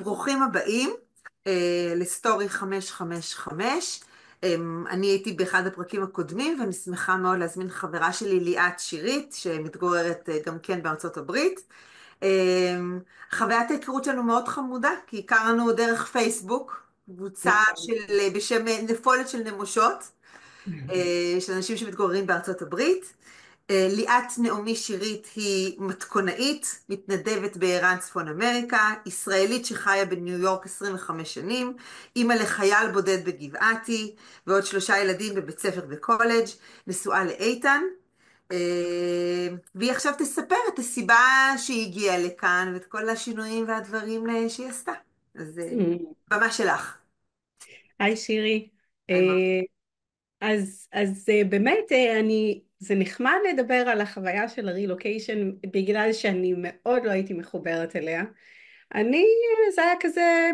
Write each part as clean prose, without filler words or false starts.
ברוכים הבאים לסטורי 555. אני הייתי באחד הפרקים הקודמים, ואני שמחה מאוד להזמין חברה שלי ליאת שירית, שמתגוררת גם כן בארצות הברית. חוויית ההיכרות שלנו מאוד חמודה, כי הכרנו דרך פייסבוק, קבוצה נכון. בשם נפולת של נמושות. של אנשים שמתגוררים בארצות הברית. ליאת נעמי שירית היא מתכונאית, מתנדבת בער"ן צפון אמריקה, ישראלית שחיה בניו יורק 25 שנים, אימא לחייל בודד בגבעתי, ועוד 3 ילדים בבית ספר וקולג', נשואה לאיתן. והיא עכשיו תספר את הסיבה שהיא הגיעה לכאן, ואת כל השינויים והדברים שהיא עשתה. אז Mm. במה שלך. היי שירי. היי, מה? אה, באמת זה נחמד לדבר על החוויה של הרילוקיישן בגלל שאני מאוד לא הייתי מחוברת אליה. אני, זה היה כזה,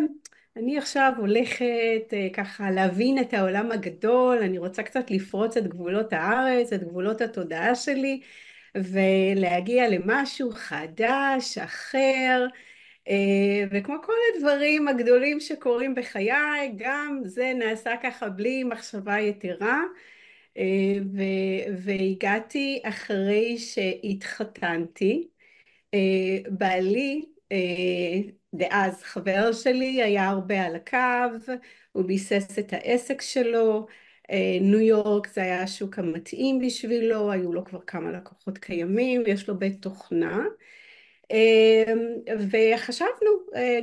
אני עכשיו הולכת ככה להבין את העולם הגדול, אני רוצה קצת לפרוץ את גבולות הארץ, את גבולות התודעה שלי, ולהגיע למשהו חדש, אחר. וכמו כל הדברים הגדולים שקורים בחיי, גם זה נעשה ככה בלי מחשבה יתרה. והגעתי אחרי שהתחתנתי. בעלי, דאז חבר שלי, היה הרבה על הקו, הוא ביסס את העסק שלו. ניו יורק זה היה השוק המתאים בשבילו, היו לו כבר כמה לקוחות קיימים, יש לו בית תוכנה. וחשבנו,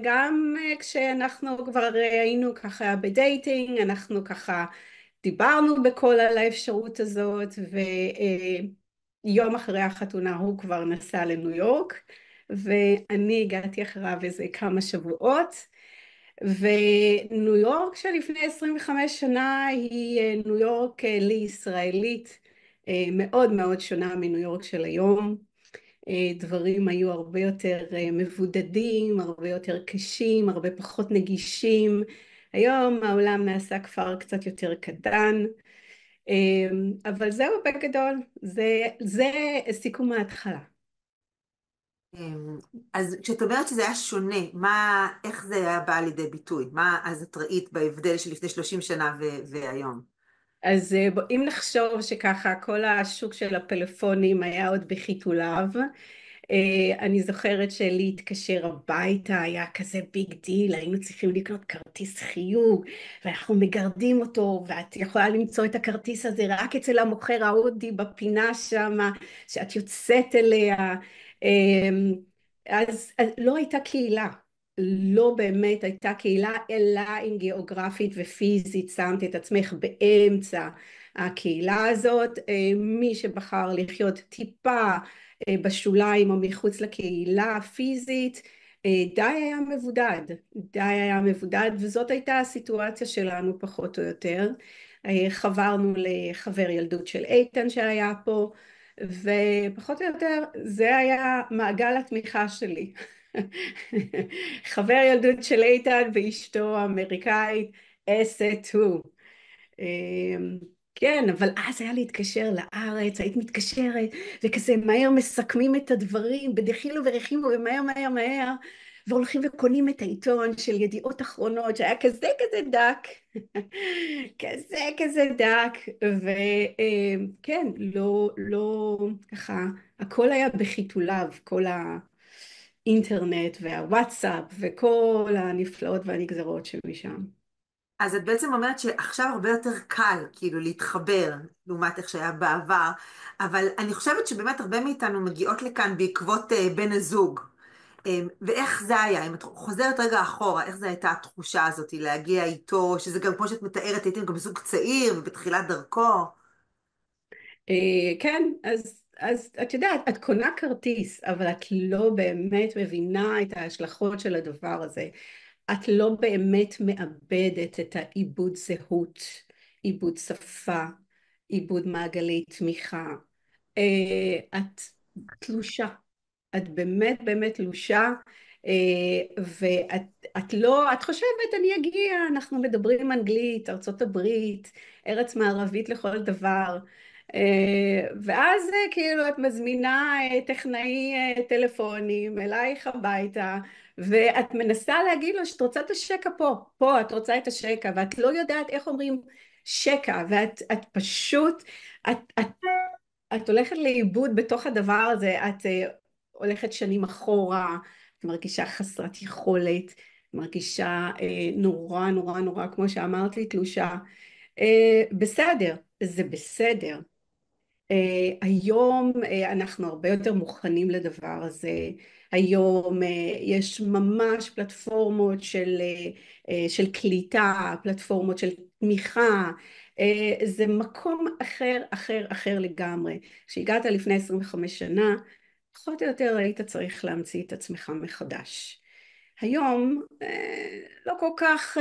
גם כשאנחנו כבר היינו ככה בדייטינג, אנחנו ככה דיברנו בכל על האפשרות הזאת, ויום אחרי החתונה הוא כבר נסע לניו יורק, ואני הגעתי אחריו איזה כמה שבועות. וניו יורק שלפני 25 שנה היא ניו יורק לישראלית, מאוד מאוד שונה מניו יורק של היום. דברים היו הרבה יותר מבודדים, הרבה יותר קשים, הרבה פחות נגישים. היום העולם נעשה כפר קצת יותר קטן, אבל זהו בגדול, זה סיכום ההתחלה. אז כשאת אומרת שזה היה שונה, איך זה היה בא לידי ביטוי? מה אז את ראית בהבדל של לפני 30 שנה והיום? אז אם נחשוב שככה כל השוק של הפלאפונים היה עוד בחיתוליו, אני זוכרת שלהתקשר הביתה היה כזה ביג דיל, היינו צריכים לקנות כרטיס חיוג, ואנחנו מגרדים אותו, ואת יכולה למצוא את הכרטיס הזה רק אצל המוכר ההודי בפינה שם, שאת יוצאת אליה. אז לא הייתה קהילה, לא באמת הייתה קהילה, אלא אם גיאוגרפית ופיזית שמת את עצמך באמצע הקהילה הזאת. מי שבחר לחיות טיפה בשוליים או מחוץ לקהילה הפיזית, די היה מבודד, די היה מבודד, וזאת הייתה הסיטואציה שלנו פחות או יותר. חברנו לחבר ילדות של איתן שהיה פה, ופחות או יותר זה היה מעגל התמיכה שלי. חבר ילדות של איתן ואשתו האמריקאית, אסת הוא. כן, אבל אז היה להתקשר לארץ, היית מתקשרת, וכזה מהר מסכמים את הדברים, בדחילו ורחימו, ומהר מהר מהר, והולכים וקונים את העיתון של ידיעות אחרונות, שהיה כזה כזה דק, כזה דק, וכן, לא, ככה, הכל היה בחיתוליו, כל האינטרנט והוואטסאפ, וכל הנפלאות והנגזרות שמשם. אז את בעצם אומרת שעכשיו הרבה יותר קל כאילו להתחבר לעומת איך שהיה בעבר, אבל אני חושבת שבאמת הרבה מאיתנו מגיעות לכאן בעקבות בן הזוג. ואיך זה היה? אם את חוזרת רגע אחורה, איך זו הייתה התחושה הזאת להגיע איתו, שזה גם כמו שאת מתארת, הייתם גם זוג צעיר ובתחילת דרכו. כן, אז את יודעת, את קונה כרטיס, אבל את לא באמת מבינה את ההשלכות של הדבר הזה. את לא באמת מאבדת את העיבוד זהות, עיבוד שפה, עיבוד מעגלי תמיכה. את תלושה, את באמת באמת תלושה, ואת לא, את חושבת אני אגיע, אנחנו מדברים אנגלית, ארצות הברית, ארץ מערבית לכל דבר, ואז כאילו את מזמינה טכנאי טלפונים אלייך הביתה, ואת מנסה להגיד לו שאת רוצה את השקע פה, פה את רוצה את השקע, ואת לא יודעת איך אומרים שקע, ואת פשוט, את, את, את הולכת לאיבוד בתוך הדבר הזה, את הולכת שנים אחורה, את מרגישה חסרת יכולת, מרגישה נורא נורא נורא, כמו שאמרת לי, תלושה. בסדר, זה בסדר. היום אנחנו הרבה יותר מוכנים לדבר הזה, היום יש ממש פלטפורמות של קליטה, פלטפורמות של תמיכה, זה מקום אחר אחר אחר לגמרי. כשהגעת לפני 25 שנה, פחות או יותר היית צריך להמציא את עצמך מחדש. היום לא כל כך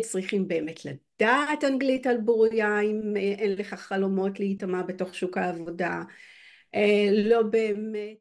צריכים באמת לדעת אנגלית על בוריה אם אין לך חלומות להיטמע בתוך שוק העבודה, לא באמת